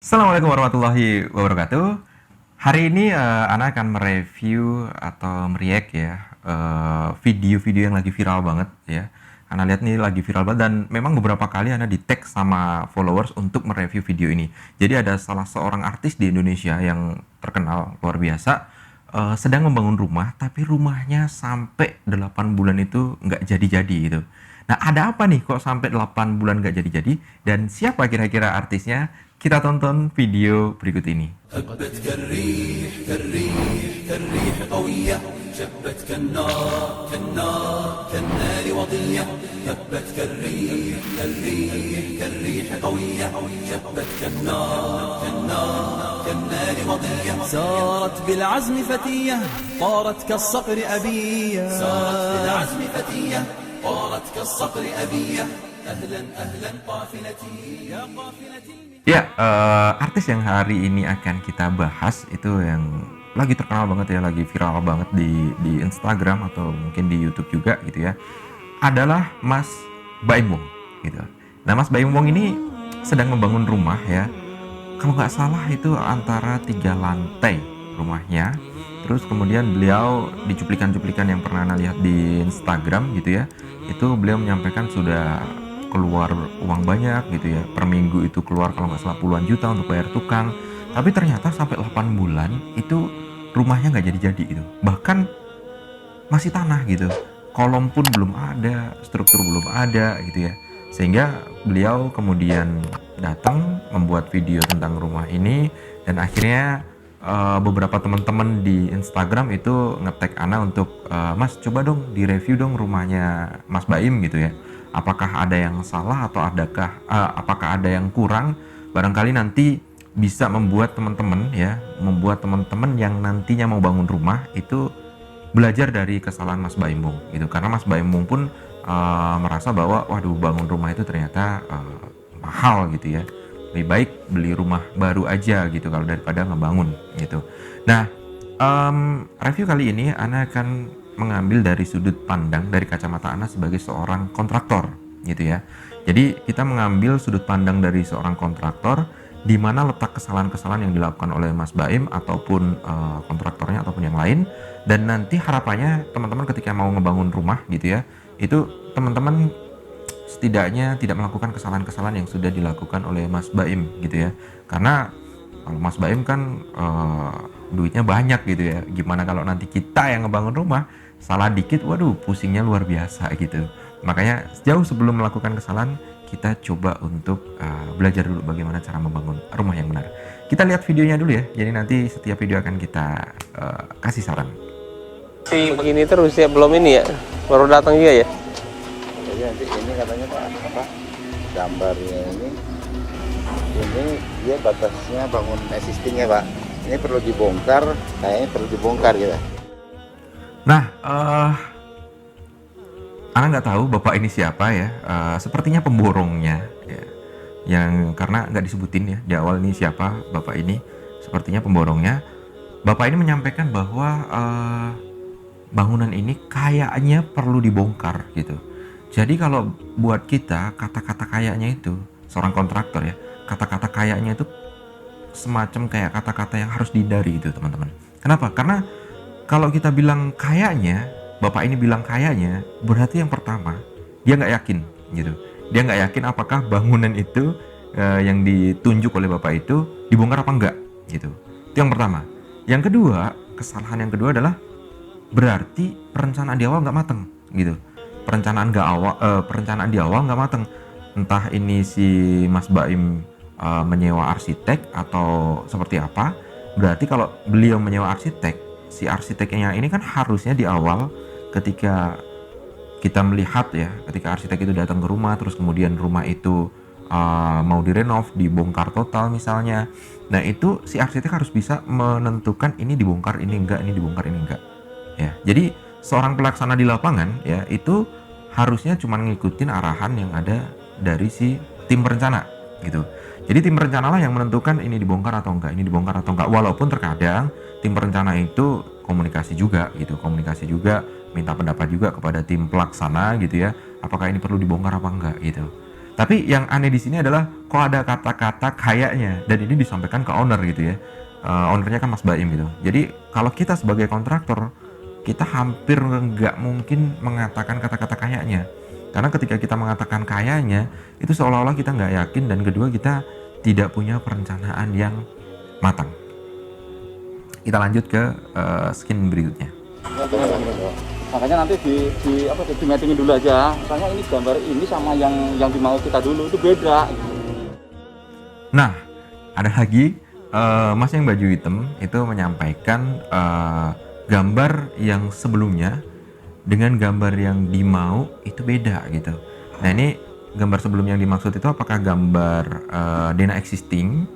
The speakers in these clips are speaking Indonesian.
Assalamualaikum warahmatullahi wabarakatuh. Hari ini Ana akan mereview atau mereact ya video-video yang lagi viral banget ya. Ana lihat nih lagi viral banget dan memang beberapa kali Ana di tag sama followers untuk mereview video ini. Jadi ada salah seorang artis di Indonesia yang terkenal luar biasa sedang membangun rumah, tapi rumahnya sampai 8 bulan itu nggak jadi-jadi gitu. Nah, ada apa nih kok sampai 8 bulan nggak jadi-jadi? Dan siapa kira-kira artisnya? Kita tonton video berikut ini. هبت كالريح كالريح كالريح قوية شبت كالنار كالنار كالنار وضية هبت كالريح كالريح كالريح قوية شبت كالنار كالنار كالنار وضية سارت بالعزم فتية طارت كالصقر أبية سارت بالعزم فتية طارت كالصقر أبية أهلا أهلا قافلتي يا قافلتي. Ya, artis yang hari ini akan kita bahas itu yang lagi terkenal banget ya, lagi viral banget di Instagram atau mungkin di YouTube juga gitu ya, adalah Mas Baim Wong gitu. Nah, Mas Baim Wong ini sedang membangun rumah ya. Kalau nggak salah itu antara 3 lantai rumahnya. Terus kemudian beliau di cuplikan-cuplikan yang pernah Anda lihat di Instagram gitu ya, itu beliau menyampaikan sudah keluar uang banyak gitu ya, per minggu itu keluar kalau nggak salah puluhan juta untuk bayar tukang, tapi ternyata sampai 8 bulan itu rumahnya nggak jadi-jadi gitu, bahkan masih tanah gitu, kolom pun belum ada, struktur belum ada gitu ya, sehingga beliau kemudian datang membuat video tentang rumah ini dan akhirnya beberapa teman-teman di Instagram itu nge-tag Ana untuk Mas coba dong direview dong rumahnya Mas Baim gitu ya. Apakah ada yang salah atau apakah ada yang kurang? Barangkali nanti bisa membuat teman-teman yang nantinya mau bangun rumah itu belajar dari kesalahan Mas Baim Wong gitu. Karena Mas Baim Wong pun merasa bahwa waduh bangun rumah itu ternyata mahal gitu ya. Lebih baik beli rumah baru aja gitu kalau daripada ngebangun gitu. Nah, review kali ini Ana akan mengambil dari sudut pandang dari kacamata Ana sebagai seorang kontraktor gitu ya. Jadi kita mengambil sudut pandang dari seorang kontraktor di mana letak kesalahan-kesalahan yang dilakukan oleh Mas Baim ataupun kontraktornya ataupun yang lain, dan nanti harapannya teman-teman ketika mau ngebangun rumah gitu ya, itu teman-teman setidaknya tidak melakukan kesalahan-kesalahan yang sudah dilakukan oleh Mas Baim gitu ya. Karena kalau Mas Baim kan duitnya banyak gitu ya. Gimana kalau nanti kita yang ngebangun rumah salah dikit, waduh pusingnya luar biasa gitu. Makanya jauh sebelum melakukan kesalahan kita coba untuk belajar dulu bagaimana cara membangun rumah yang benar. Kita lihat videonya dulu ya. Jadi nanti setiap video akan kita kasih saran. Begini terus ya, belum ini ya, baru datang juga ya. Jadi nanti ini katanya Pak, apa gambarnya ini dia batasnya bangun existing ya Pak. Ini perlu dibongkar, kayaknya perlu dibongkar gitu. Nah, Ana nggak tahu bapak ini siapa ya. Sepertinya pemborongnya ya. Yang karena nggak disebutin ya di awal ini siapa bapak ini. Sepertinya pemborongnya. Bapak ini menyampaikan bahwa bangunan ini kayaknya perlu dibongkar gitu. Jadi kalau buat kita kata-kata kayaknya itu seorang kontraktor ya, kata-kata kayaknya itu semacam kayak kata-kata yang harus dihindari gitu teman-teman. Kenapa? Karena kalau kita bilang kayaknya, bapak ini bilang kayaknya, berarti yang pertama dia nggak yakin gitu. Dia nggak yakin apakah bangunan itu yang ditunjuk oleh bapak itu dibongkar apa enggak gitu. Itu yang pertama. Yang kedua, kesalahan yang kedua adalah berarti perencanaan di awal nggak mateng gitu. Perencanaan di awal nggak mateng. Entah ini si Mas Baim menyewa arsitek atau seperti apa. Berarti kalau beliau menyewa arsitek, si arsiteknya ini kan harusnya di awal ketika kita melihat ya, ketika arsitek itu datang ke rumah terus kemudian rumah itu mau direnov, dibongkar total misalnya. Nah, itu si arsitek harus bisa menentukan ini dibongkar, ini enggak, ini dibongkar, ini enggak. Ya. Jadi seorang pelaksana di lapangan ya itu harusnya cuma ngikutin arahan yang ada dari si tim perencana gitu. Jadi tim perencana lah yang menentukan ini dibongkar atau enggak, ini dibongkar atau enggak. Walaupun terkadang tim perencana itu komunikasi juga gitu, minta pendapat juga kepada tim pelaksana gitu ya, apakah ini perlu dibongkar apa enggak gitu. Tapi yang aneh di sini adalah kok ada kata-kata kayaknya, dan ini disampaikan ke owner gitu ya. Ownernya kan Mas Baim gitu. Jadi kalau kita sebagai kontraktor, kita hampir nggak mungkin mengatakan kata-kata kayaknya. Karena ketika kita mengatakan kayaknya, itu seolah-olah kita nggak yakin, dan kedua kita tidak punya perencanaan yang matang. Kita lanjut ke skin berikutnya. Makanya nanti di matchingin dulu aja. Misalnya ini gambar ini sama yang dimau kita dulu itu beda. Nah, ada lagi Mas yang baju hitam itu menyampaikan gambar yang sebelumnya dengan gambar yang dimau itu beda gitu. Nah, ini gambar sebelum yang dimaksud itu apakah gambar Dena existing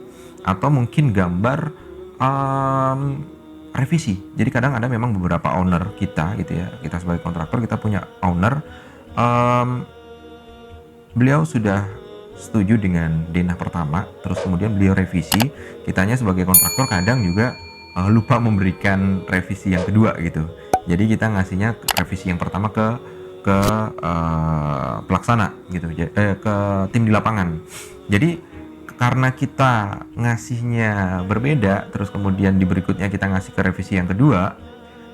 atau mungkin gambar revisi. Jadi kadang ada memang beberapa owner kita gitu ya, kita sebagai kontraktor kita punya owner, beliau sudah setuju dengan denah pertama, terus kemudian beliau revisi. Kitanya sebagai kontraktor kadang juga lupa memberikan revisi yang kedua gitu. Jadi kita ngasihnya revisi yang pertama ke pelaksana gitu, ke tim di lapangan. Jadi karena kita ngasihnya berbeda, terus kemudian di berikutnya kita ngasih ke revisi yang kedua,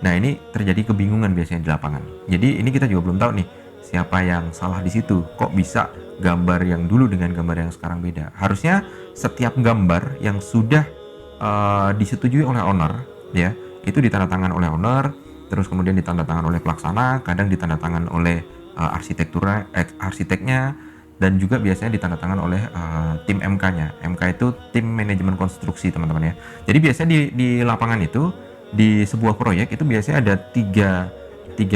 nah ini terjadi kebingungan biasanya di lapangan. Jadi ini kita juga belum tahu nih siapa yang salah di situ. Kok bisa gambar yang dulu dengan gambar yang sekarang beda? Harusnya setiap gambar yang sudah disetujui oleh owner ya, itu ditandatangan oleh owner, terus kemudian ditandatangan oleh pelaksana, kadang ditandatangan oleh arsiteknya, dan juga biasanya ditandatangan oleh tim MK-nya. MK itu tim manajemen konstruksi, teman-teman ya. Jadi biasanya di lapangan itu, di sebuah proyek itu biasanya ada tiga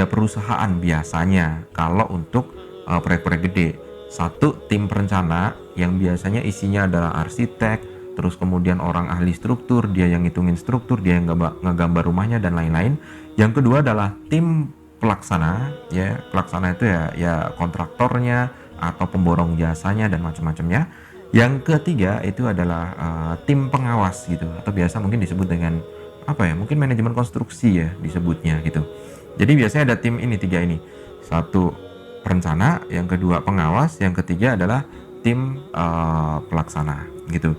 perusahaan biasanya kalau untuk proyek-proyek gede. Satu, tim perencana yang biasanya isinya adalah arsitek, terus kemudian orang ahli struktur, dia yang ngitungin struktur, dia yang ngegambar rumahnya dan lain-lain. Yang kedua adalah tim pelaksana ya. Pelaksana itu ya kontraktornya atau pemborong jasanya dan macam-macamnya. Yang ketiga itu adalah tim pengawas gitu, atau biasa mungkin disebut dengan apa ya, mungkin manajemen konstruksi ya disebutnya gitu. Jadi biasanya ada tim ini, tiga ini. Satu perencana, yang kedua pengawas, yang ketiga adalah tim pelaksana gitu.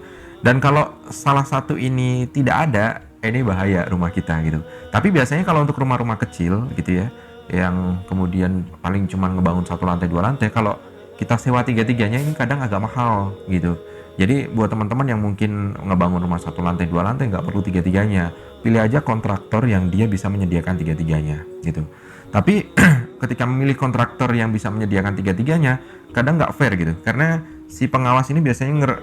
Dan kalau salah satu ini tidak ada, ini bahaya rumah kita gitu. Tapi biasanya kalau untuk rumah-rumah kecil gitu ya, yang kemudian paling cuma ngebangun 1 lantai 2 lantai, kalau kita sewa tiga-tiganya ini kadang agak mahal gitu. Jadi buat teman-teman yang mungkin ngebangun rumah 1 lantai 2 lantai nggak perlu tiga-tiganya, pilih aja kontraktor yang dia bisa menyediakan tiga-tiganya gitu. Tapi ketika memilih kontraktor yang bisa menyediakan tiga-tiganya, kadang nggak fair gitu, karena si pengawas ini biasanya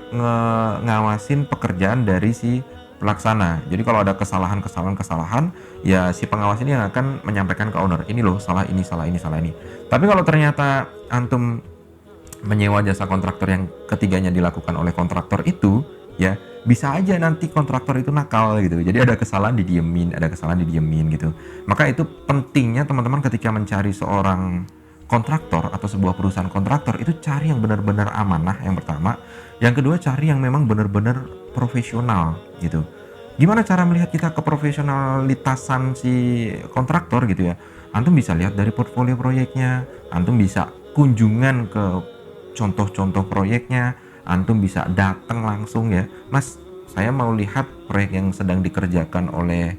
ngawasin pekerjaan dari si pelaksana. Jadi kalau ada kesalahan, ya si pengawas ini yang akan menyampaikan ke owner, ini loh salah ini, salah ini, salah ini. Tapi kalau ternyata antum menyewa jasa kontraktor yang ketiganya dilakukan oleh kontraktor itu, ya bisa aja nanti kontraktor itu nakal gitu. Jadi ada kesalahan didiemin gitu. Maka itu pentingnya teman-teman ketika mencari seorang kontraktor atau sebuah perusahaan kontraktor, itu cari yang benar-benar amanah yang pertama. Yang kedua, cari yang memang benar-benar profesional gitu. Gimana cara melihat kita keprofesionalitasan si kontraktor gitu ya? Antum bisa lihat dari portfolio proyeknya, antum bisa kunjungan ke contoh-contoh proyeknya, antum bisa datang langsung ya, Mas saya mau lihat proyek yang sedang dikerjakan oleh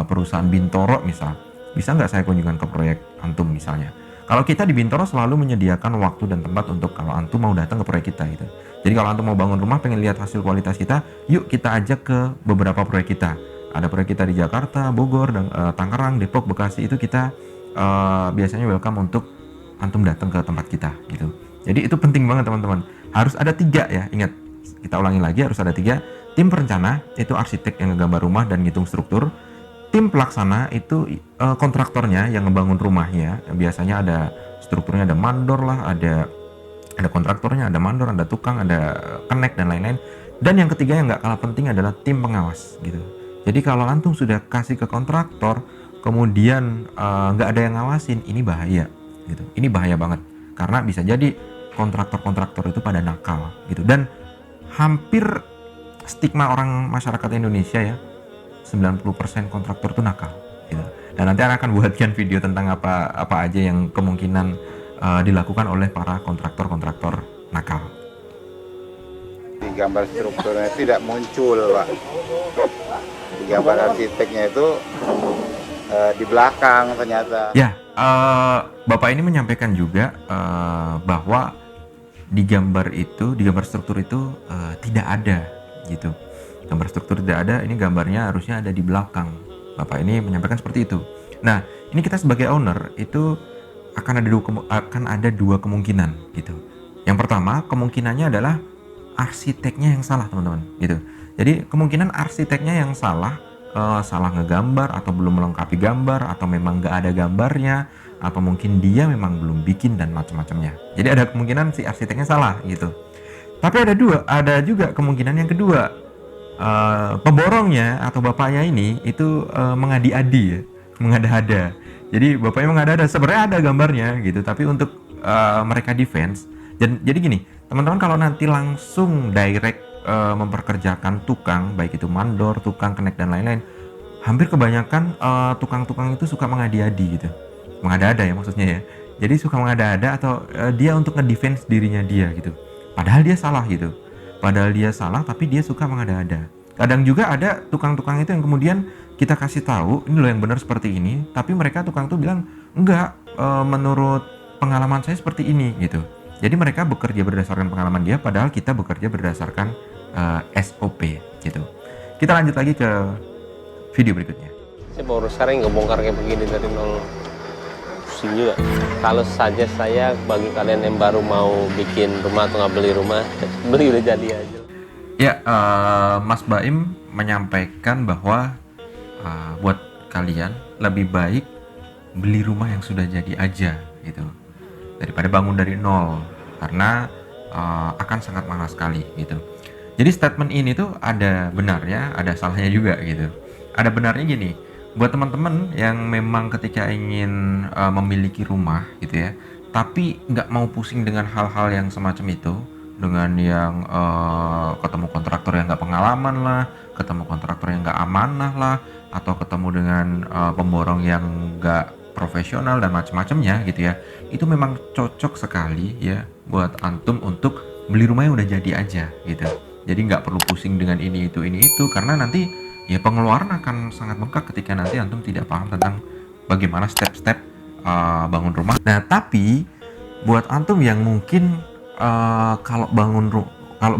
perusahaan Bintoro misal, bisa nggak saya kunjungan ke proyek antum misalnya. Kalau kita di Bintoro selalu menyediakan waktu dan tempat untuk kalau antum mau datang ke proyek kita gitu. Jadi kalau antum mau bangun rumah, pengen lihat hasil kualitas kita, yuk kita ajak ke beberapa proyek kita. Ada proyek kita di Jakarta, Bogor, dan Tangerang, Depok, Bekasi, itu kita biasanya welcome untuk antum datang ke tempat kita gitu. Jadi itu penting banget teman-teman. Harus ada 3 ya, ingat, kita ulangi lagi, harus ada 3. Tim perencana itu arsitek yang ngegambar rumah dan ngitung struktur. Tim pelaksana itu kontraktornya yang ngebangun rumahnya. Biasanya ada strukturnya, ada mandor lah, ada kontraktornya, ada mandor, ada tukang, ada connect dan lain-lain. Dan yang ketiga yang nggak kalah penting adalah tim pengawas gitu. Jadi kalau antum sudah kasih ke kontraktor, kemudian nggak ada yang ngawasin, ini bahaya gitu. Ini bahaya banget karena bisa jadi kontraktor-kontraktor itu pada nakal gitu. Dan hampir stigma orang masyarakat Indonesia ya, 90% kontraktor itu nakal gitu. Dan nanti akan buatkan video tentang apa aja yang kemungkinan dilakukan oleh para kontraktor-kontraktor nakal. Di gambar strukturnya tidak muncul, Pak. Di gambar arsiteknya itu di belakang ternyata. Ya, Bapak ini menyampaikan juga bahwa di gambar struktur itu tidak ada gitu. Gambar struktur tidak ada, ini gambarnya harusnya ada di belakang. Bapak ini menyampaikan seperti itu. Nah, ini kita sebagai owner itu akan ada dua kemungkinan gitu. Yang pertama, kemungkinannya adalah arsiteknya yang salah, teman-teman, gitu. Jadi kemungkinan arsiteknya yang salah ngegambar atau belum melengkapi gambar, atau memang nggak ada gambarnya, atau mungkin dia memang belum bikin dan macam-macamnya. Jadi ada kemungkinan si arsiteknya salah gitu. Tapi ada juga kemungkinan yang kedua, pemborongnya atau bapaknya ini itu mengada-adi ya, mengada-ada. Jadi bapaknya mengada-ada, sebenarnya ada gambarnya gitu, tapi untuk mereka defense. Jadi gini, teman-teman, kalau nanti langsung direct memperkerjakan tukang, baik itu mandor, tukang kenek dan lain-lain, hampir kebanyakan tukang-tukang itu suka mengada-adi gitu, mengada-ada ya maksudnya ya. Jadi suka mengada-ada atau dia untuk ngedefense dirinya dia gitu. Padahal dia salah gitu. Padahal dia salah, tapi dia suka mengada-ada. Kadang juga ada tukang-tukang itu yang kemudian kita kasih tahu, ini loh yang benar seperti ini, tapi mereka tukang tuh bilang, enggak, menurut pengalaman saya seperti ini gitu. Jadi mereka bekerja berdasarkan pengalaman dia, padahal kita bekerja berdasarkan SOP gitu. Kita lanjut lagi ke video berikutnya. Saya baru sekarang ngebongkar kayak begini dari nol. Pusing juga. Kalau saja saya, bagi kalian yang baru mau bikin rumah atau nggak beli rumah, beli udah jadi aja. Ya, Mas Baim menyampaikan bahwa buat kalian lebih baik beli rumah yang sudah jadi aja gitu, daripada bangun dari nol, karena akan sangat mahal sekali gitu. Jadi statement ini tuh ada benarnya, ada salahnya juga gitu. Ada benarnya gini, buat teman-teman yang memang ketika ingin memiliki rumah gitu ya, tapi nggak mau pusing dengan hal-hal yang semacam itu, dengan yang ketemu kontraktor yang nggak pengalaman lah, ketemu kontraktor yang nggak amanah lah, atau ketemu dengan pemborong yang nggak profesional dan macam-macamnya gitu ya. Itu memang cocok sekali ya buat antum untuk beli rumah yang udah jadi aja gitu. Jadi nggak perlu pusing dengan ini itu, karena nanti ya pengeluaran akan sangat bengkak ketika nanti antum tidak paham tentang bagaimana step-step bangun rumah. Nah, tapi buat antum yang mungkin kalau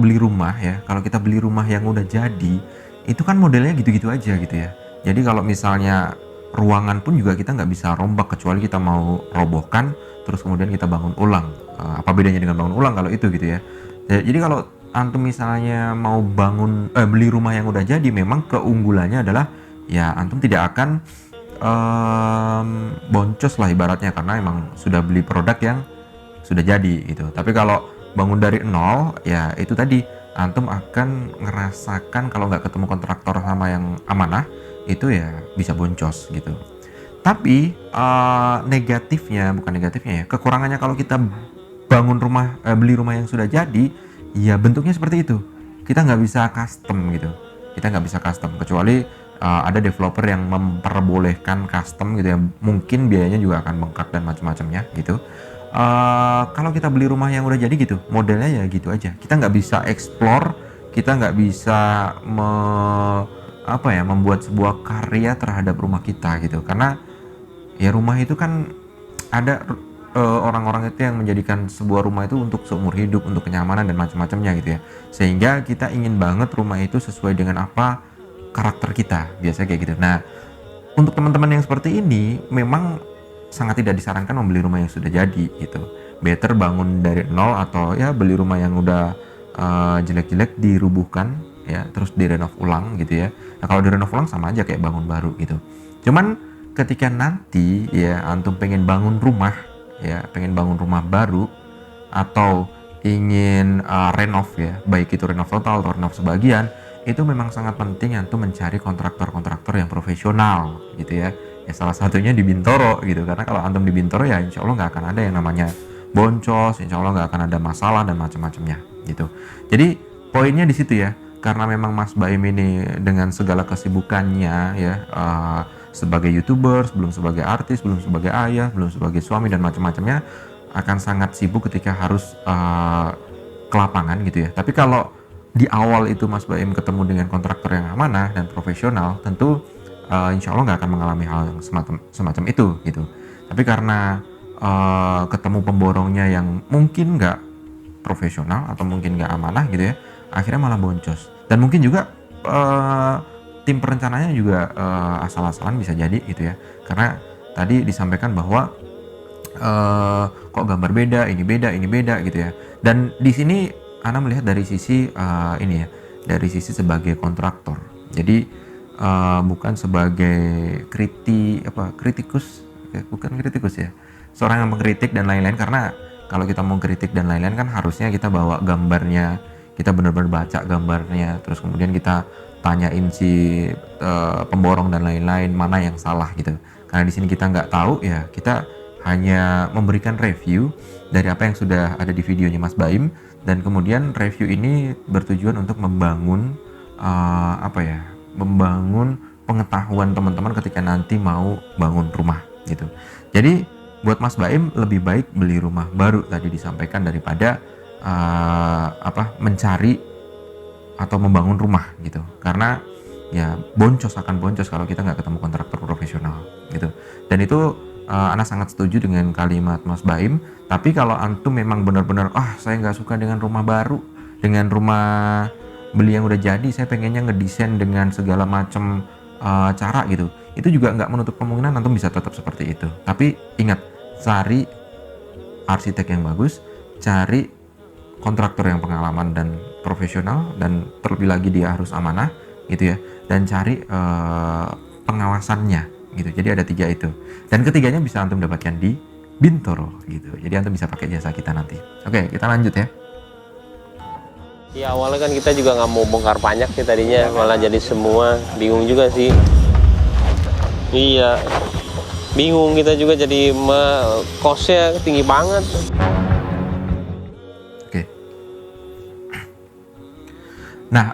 beli rumah ya, kalau kita beli rumah yang udah jadi, itu kan modelnya gitu-gitu aja gitu ya. Jadi kalau misalnya ruangan pun juga kita nggak bisa rombak, kecuali kita mau robohkan terus kemudian kita bangun ulang. Apa bedanya dengan bangun ulang kalau itu gitu ya. Jadi kalau antum misalnya mau beli rumah yang udah jadi, memang keunggulannya adalah ya antum tidak akan boncos lah ibaratnya, karena emang sudah beli produk yang sudah jadi gitu. Tapi kalau bangun dari nol ya itu tadi, antum akan ngerasakan kalau nggak ketemu kontraktor sama yang amanah, itu ya bisa boncos gitu. Tapi bukan negatifnya ya, kekurangannya kalau kita beli rumah yang sudah jadi, ya bentuknya seperti itu. Kita nggak bisa custom gitu. Kecuali ada developer yang memperbolehkan custom gitu ya. Mungkin biayanya juga akan bengkak dan macam-macamnya gitu. Kalau kita beli rumah yang udah jadi gitu, modelnya ya gitu aja. Kita nggak bisa explore, kita nggak bisa membuat sebuah karya terhadap rumah kita gitu. Karena ya rumah itu kan ada orang-orang itu yang menjadikan sebuah rumah itu untuk seumur hidup, untuk kenyamanan dan macam-macamnya gitu ya. Sehingga kita ingin banget rumah itu sesuai dengan apa karakter kita, biasanya kayak gitu. Nah, untuk teman-teman yang seperti ini memang sangat tidak disarankan membeli rumah yang sudah jadi gitu. Better bangun dari nol, atau ya beli rumah yang udah jelek-jelek dirubuhkan ya, terus direnov ulang gitu ya. Nah, kalau direnov ulang sama aja kayak bangun baru gitu. Cuman ketika nanti ya antum pengen bangun rumah baru, atau ingin renov ya, baik itu renov total atau renov sebagian, itu memang sangat penting antum mencari kontraktor-kontraktor yang profesional gitu ya. Ya salah satunya di Bintoro gitu, karena kalau antum di Bintoro ya insya Allah nggak akan ada yang namanya boncos, insya Allah nggak akan ada masalah dan macam-macamnya gitu. Jadi poinnya di situ ya, karena memang Mas Baim ini dengan segala kesibukannya ya, sebagai YouTuber, belum sebagai artis, belum sebagai ayah, belum sebagai suami dan macam-macamnya, akan sangat sibuk ketika harus ke lapangan gitu ya. Tapi kalau di awal itu Mas Baim ketemu dengan kontraktor yang amanah dan profesional, tentu insya Allah nggak akan mengalami hal yang semacam itu gitu. Tapi karena ketemu pemborongnya yang mungkin nggak profesional atau mungkin nggak amanah gitu ya, akhirnya malah boncos. Dan mungkin juga tim perencananya juga asal-asalan bisa jadi gitu ya, karena tadi disampaikan bahwa kok gambar beda, ini beda gitu ya. Dan di sini Ana melihat dari sisi ini ya, dari sisi sebagai kontraktor. Jadi bukan sebagai kritikus, bukan kritikus ya, seorang yang mengkritik dan lain-lain. Karena kalau kita mau kritik dan lain-lain kan harusnya kita bawa gambarnya, kita benar-benar baca gambarnya, terus kemudian kita tanyain si pemborong dan lain-lain mana yang salah gitu. Karena di sini kita nggak tahu ya, kita hanya memberikan review dari apa yang sudah ada di videonya Mas Baim, dan kemudian review ini bertujuan untuk membangun membangun pengetahuan teman-teman ketika nanti mau bangun rumah gitu. Jadi buat Mas Baim lebih baik beli rumah baru tadi disampaikan daripada mencari atau membangun rumah gitu. Karena ya akan boncos kalau kita nggak ketemu kontraktor profesional gitu. Dan itu Ana sangat setuju dengan kalimat Mas Baim. Tapi kalau antum memang benar-benar saya nggak suka dengan rumah baru, dengan rumah beli yang udah jadi, saya pengennya ngedesain dengan segala macam cara gitu, itu juga nggak menutup kemungkinan antum bisa tetap seperti itu. Tapi ingat, cari arsitek yang bagus, cari kontraktor yang pengalaman dan profesional, dan terlebih lagi dia harus amanah gitu ya, dan cari pengawasannya gitu. Jadi ada 3 itu, dan ketiganya bisa antum dapatkan di Bintoro gitu. Jadi antum bisa pakai jasa kita nanti. Oke, kita lanjut ya. Ya awalnya kan kita juga nggak mau bongkar banyak sih tadinya, malah jadi semua, bingung juga sih. Iya, bingung kita juga, jadi kosnya tinggi banget. Oke. Nah,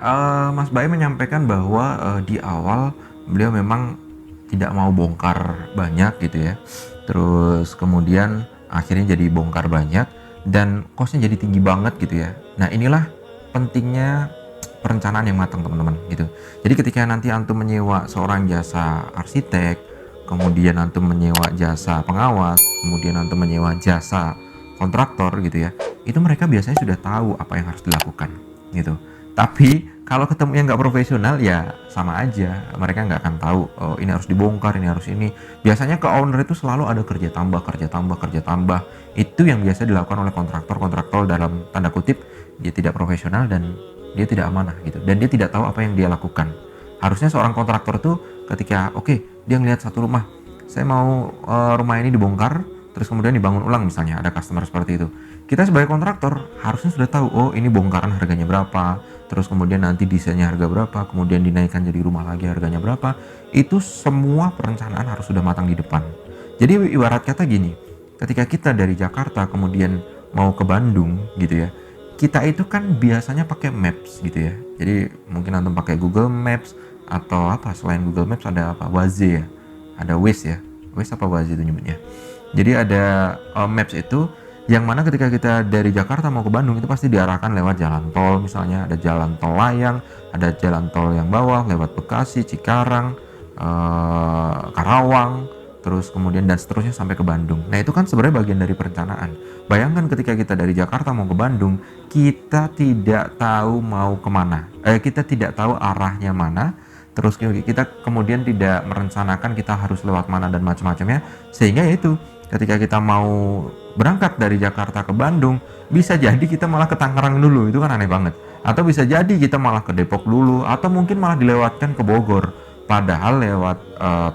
Mas Baim menyampaikan bahwa di awal beliau memang tidak mau bongkar banyak gitu ya. Terus kemudian akhirnya jadi bongkar banyak dan kosnya jadi tinggi banget gitu ya. Nah, inilah pentingnya perencanaan yang matang teman-teman gitu. Jadi ketika nanti antum menyewa seorang jasa arsitek, kemudian antum menyewa jasa pengawas, kemudian antum menyewa jasa kontraktor gitu ya, itu mereka biasanya sudah tahu apa yang harus dilakukan gitu. Tapi kalau ketemu yang nggak profesional ya sama aja, mereka nggak akan tahu ini harus dibongkar, ini harus ini. Biasanya ke owner itu selalu ada kerja tambah. Itu yang biasa dilakukan oleh kontraktor dalam tanda kutip dia tidak profesional dan dia tidak amanah gitu, dan dia tidak tahu apa yang dia lakukan. Harusnya seorang kontraktor tuh ketika dia ngelihat satu rumah, saya mau rumah ini dibongkar terus kemudian dibangun ulang, misalnya ada customer seperti itu, kita sebagai kontraktor harusnya sudah tahu ini bongkaran harganya berapa, terus kemudian nanti desainnya harga berapa, kemudian dinaikkan jadi rumah lagi harganya berapa. Itu semua perencanaan harus sudah matang di depan. Jadi ibarat kata gini, ketika kita dari Jakarta kemudian mau ke Bandung gitu ya, kita itu kan biasanya pakai Maps gitu ya. Jadi mungkin antum pakai Google Maps atau selain Google Maps ada Waze ya, ada Waze ya, Waze apa Waze itu nyebutnya. Jadi ada Maps itu yang mana ketika kita dari Jakarta mau ke Bandung itu pasti diarahkan lewat jalan tol, misalnya ada jalan tol layang, ada jalan tol yang bawah lewat Bekasi, Cikarang, Karawang, terus kemudian dan seterusnya sampai ke Bandung. Nah itu kan sebenarnya bagian dari perencanaan. Bayangkan ketika kita dari Jakarta mau ke Bandung, kita tidak tahu mau kemana, kita tidak tahu arahnya mana, terus kita kemudian tidak merencanakan kita harus lewat mana dan macam-macamnya, sehingga itu ketika kita mau berangkat dari Jakarta ke Bandung, bisa jadi kita malah ke Tangerang dulu, itu kan aneh banget. Atau bisa jadi kita malah ke Depok dulu, atau mungkin malah dilewatkan ke Bogor. Padahal lewat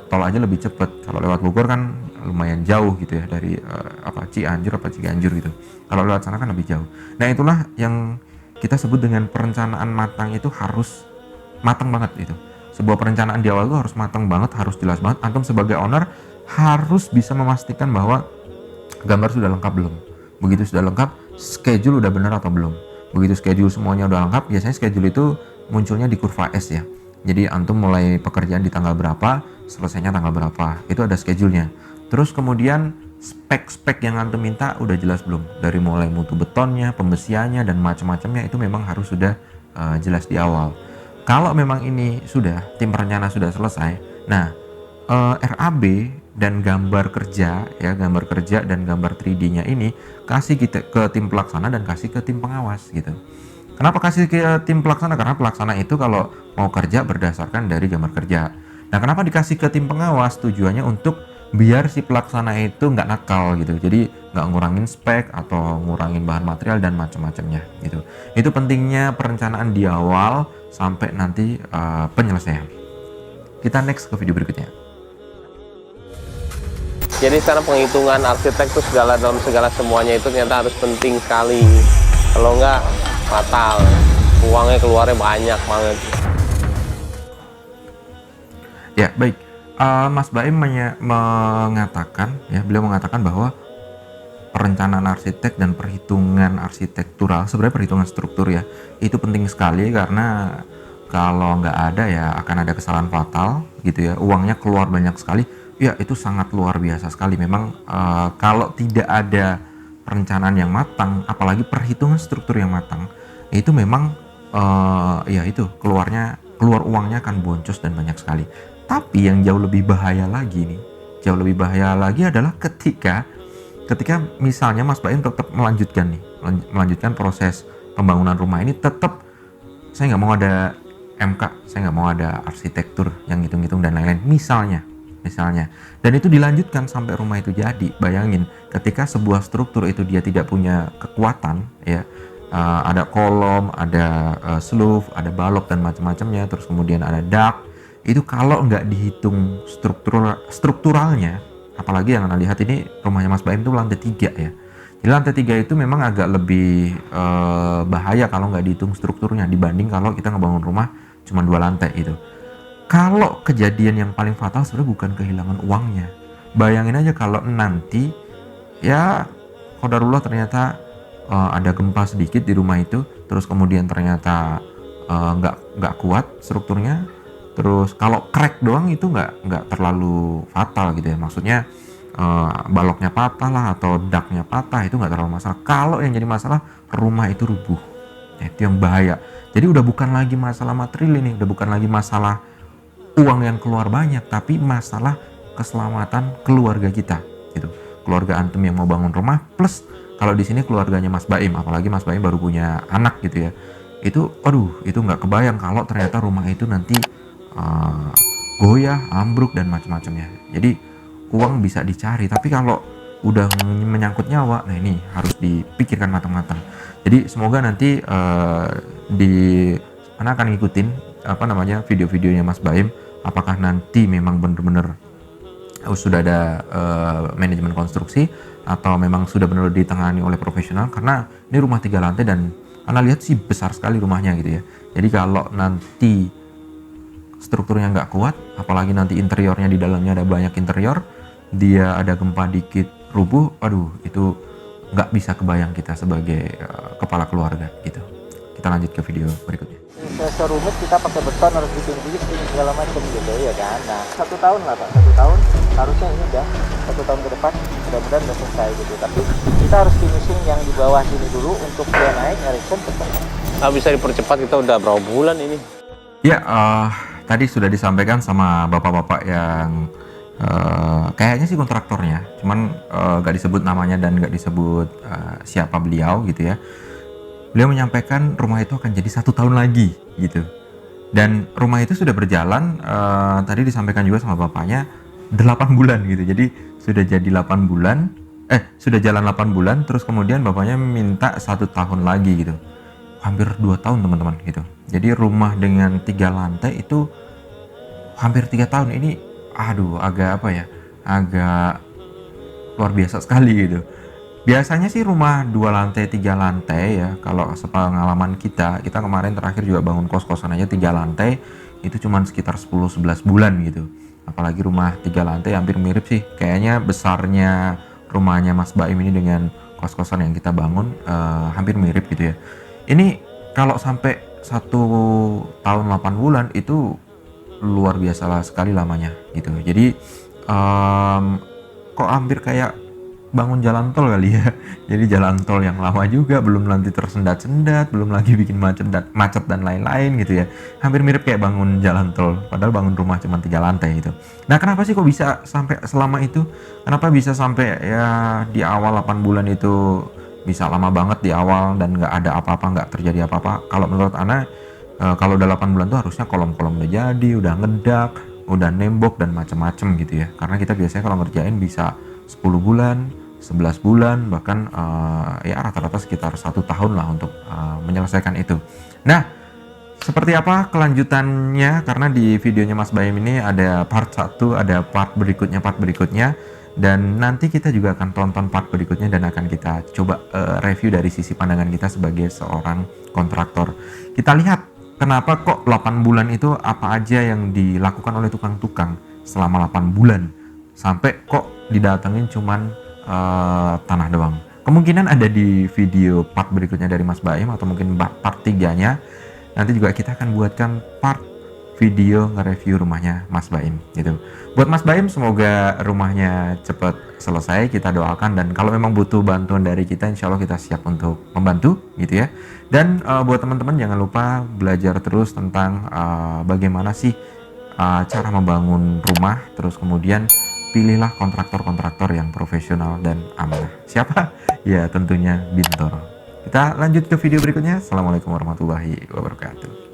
tol aja lebih cepet. Kalau lewat Bogor kan lumayan jauh gitu ya, dari Ciganjur gitu. Kalau lewat sana kan lebih jauh. Nah itulah yang kita sebut dengan perencanaan matang, itu harus matang banget itu. Sebuah perencanaan di awal itu harus matang banget, harus jelas banget. Antum sebagai owner harus bisa memastikan bahwa gambar sudah lengkap belum. Begitu sudah lengkap, schedule udah benar atau belum. Begitu schedule semuanya udah lengkap, biasanya schedule itu munculnya di kurva S ya. Jadi antum mulai pekerjaan di tanggal berapa, selesainya tanggal berapa, itu ada schedule-nya. Terus kemudian spek-spek yang antum minta udah jelas belum? Dari mulai mutu betonnya, pembesiannya dan macam-macamnya itu memang harus sudah jelas di awal. Kalau memang ini sudah, tim perencana sudah selesai, nah RAB dan gambar kerja ya, gambar kerja dan gambar 3D-nya ini kasih kita ke tim pelaksana dan kasih ke tim pengawas gitu. Kenapa kasih ke tim pelaksana? Karena pelaksana itu kalau mau kerja berdasarkan dari gambar kerja. Nah, kenapa dikasih ke tim pengawas? Tujuannya untuk biar si pelaksana itu nggak nakal gitu. Jadi nggak ngurangin spek atau ngurangin bahan material dan macam-macamnya gitu. Itu pentingnya perencanaan di awal sampai nanti penyelesaian. Kita next ke video berikutnya. Jadi sekarang penghitungan arsitek itu dalam segala semuanya itu ternyata harus penting sekali. Kalau enggak fatal. Uangnya keluarnya banyak banget. Ya, baik. Mas Baim mengatakan ya, beliau mengatakan bahwa perencanaan arsitek dan perhitungan arsitektural, sebenarnya perhitungan struktur ya, itu penting sekali karena kalau nggak ada ya akan ada kesalahan fatal gitu ya. Uangnya keluar banyak sekali. Ya, itu sangat luar biasa sekali. Memang kalau tidak ada perencanaan yang matang, apalagi perhitungan struktur yang matang, itu memang ya itu keluar uangnya akan boncos dan banyak sekali. Tapi yang jauh lebih bahaya lagi adalah ketika misalnya Mas Baim tetap melanjutkan proses pembangunan rumah ini, tetap saya nggak mau ada MK, saya nggak mau ada arsitektur yang hitung-hitung dan lain-lain misalnya, dan itu dilanjutkan sampai rumah itu jadi. Bayangin ketika sebuah struktur itu dia tidak punya kekuatan ya, ada kolom, ada sloof, ada balok dan macam-macamnya, terus kemudian ada dak, itu kalau nggak dihitung strukturalnya, apalagi yang Anda lihat ini rumahnya Mas Baim itu lantai 3 ya. Jadi lantai 3 itu memang agak lebih bahaya kalau nggak dihitung strukturnya dibanding kalau kita ngebangun rumah cuma 2 lantai itu. Kalau kejadian yang paling fatal sebenarnya bukan kehilangan uangnya. Bayangin aja kalau nanti ya qadarullah ternyata ada gempa sedikit di rumah itu, terus kemudian ternyata nggak kuat strukturnya, terus kalau crack doang itu nggak terlalu fatal gitu ya. Maksudnya baloknya patah lah atau daknya patah, itu nggak terlalu masalah. Kalau yang jadi masalah rumah itu rubuh, itu yang bahaya. Jadi udah bukan lagi masalah material ini, udah bukan lagi masalah uang yang keluar banyak, tapi masalah keselamatan keluarga kita gitu. Keluarga antum yang mau bangun rumah, plus kalau di sini keluarganya Mas Baim, apalagi Mas Baim baru punya anak gitu ya. Itu itu nggak kebayang kalau ternyata rumah itu nanti goyah, ambruk dan macam-macamnya. Jadi uang bisa dicari, tapi kalau udah menyangkut nyawa, nah ini harus dipikirkan matang-matang. Jadi semoga nanti Anda akan ngikutin video-videonya Mas Baim, apakah nanti memang benar-benar sudah ada manajemen konstruksi atau memang sudah benar ditangani oleh profesional, karena ini rumah 3 lantai dan Anda lihat sih besar sekali rumahnya gitu ya. Jadi kalau nanti strukturnya nggak kuat, apalagi nanti interiornya di dalamnya ada banyak interior, dia ada gempa dikit rubuh, itu nggak bisa kebayang kita sebagai kepala keluarga gitu. Kita lanjut ke video berikutnya. Serumit kita pakai beton, harus bikin segala macam gitu ya kan. Nah 1 tahun lah Pak, 1 tahun harusnya ini udah 1 tahun ke depan mudah-mudahan udah selesai gitu. Tapi kita harus finishing yang di bawah sini dulu untuk dia naik Erickson cepat. Nah, bisa dipercepat, kita udah berapa bulan ini? Ya, tadi sudah disampaikan sama bapak-bapak yang kayaknya sih kontraktornya, cuman gak disebut namanya dan gak disebut siapa beliau gitu ya. Beliau menyampaikan rumah itu akan jadi 1 tahun lagi gitu. Dan rumah itu sudah berjalan, tadi disampaikan juga sama bapaknya 8 bulan gitu. Jadi sudah jadi 8 bulan, sudah jalan 8 bulan, terus kemudian bapaknya minta 1 tahun lagi gitu. Hampir 2 tahun teman-teman gitu. Jadi rumah dengan 3 lantai itu hampir 3 tahun. Ini agak luar biasa sekali gitu. Biasanya sih rumah 2 lantai 3 lantai ya, kalau sepengalaman kita kemarin terakhir juga bangun kos-kosan aja 3 lantai itu cuman sekitar 10-11 bulan gitu. Apalagi rumah 3 lantai hampir mirip sih kayaknya besarnya rumahnya Mas Baim ini dengan kos-kosan yang kita bangun, hampir mirip gitu ya. Ini kalau sampai 1 tahun 8 bulan itu luar biasa sekali lamanya gitu. Jadi kok hampir kayak bangun jalan tol kali ya. Jadi jalan tol yang lama juga, belum nanti tersendat-sendat, belum lagi bikin macet dan lain-lain gitu ya. Hampir mirip kayak bangun jalan tol, padahal bangun rumah cuma 3 lantai gitu. Nah, kenapa sih kok bisa sampai selama itu? Kenapa bisa sampai ya di awal 8 bulan itu bisa lama banget di awal dan nggak ada apa-apa, nggak terjadi apa-apa? Kalau menurut Ana, kalau udah 8 bulan tuh harusnya kolom-kolom udah jadi, udah ngedak, udah nembok dan macam-macam gitu ya. Karena kita biasanya kalau ngerjain bisa 10 bulan, 11 bulan, bahkan ya rata-rata sekitar 1 tahun lah untuk menyelesaikan itu. Nah, seperti apa kelanjutannya? Karena di videonya Mas Baim ini ada part 1, ada part berikutnya, dan nanti kita juga akan tonton part berikutnya dan akan kita coba review dari sisi pandangan kita sebagai seorang kontraktor. Kita lihat kenapa kok 8 bulan itu apa aja yang dilakukan oleh tukang-tukang selama 8 bulan sampai kok didatengin cuman tanah doang. Kemungkinan ada di video part berikutnya dari Mas Baim atau mungkin part 3-nya. Nanti juga kita akan buatkan part video nge-review rumahnya Mas Baim gitu. Buat Mas Baim semoga rumahnya cepat selesai, kita doakan, dan kalau memang butuh bantuan dari kita insya Allah kita siap untuk membantu gitu ya. Dan buat teman-teman jangan lupa belajar terus tentang bagaimana sih cara membangun rumah, terus kemudian pilihlah kontraktor-kontraktor yang profesional dan amanah. Siapa? Ya tentunya Bintoro. Kita lanjut ke video berikutnya. Assalamualaikum warahmatullahi wabarakatuh.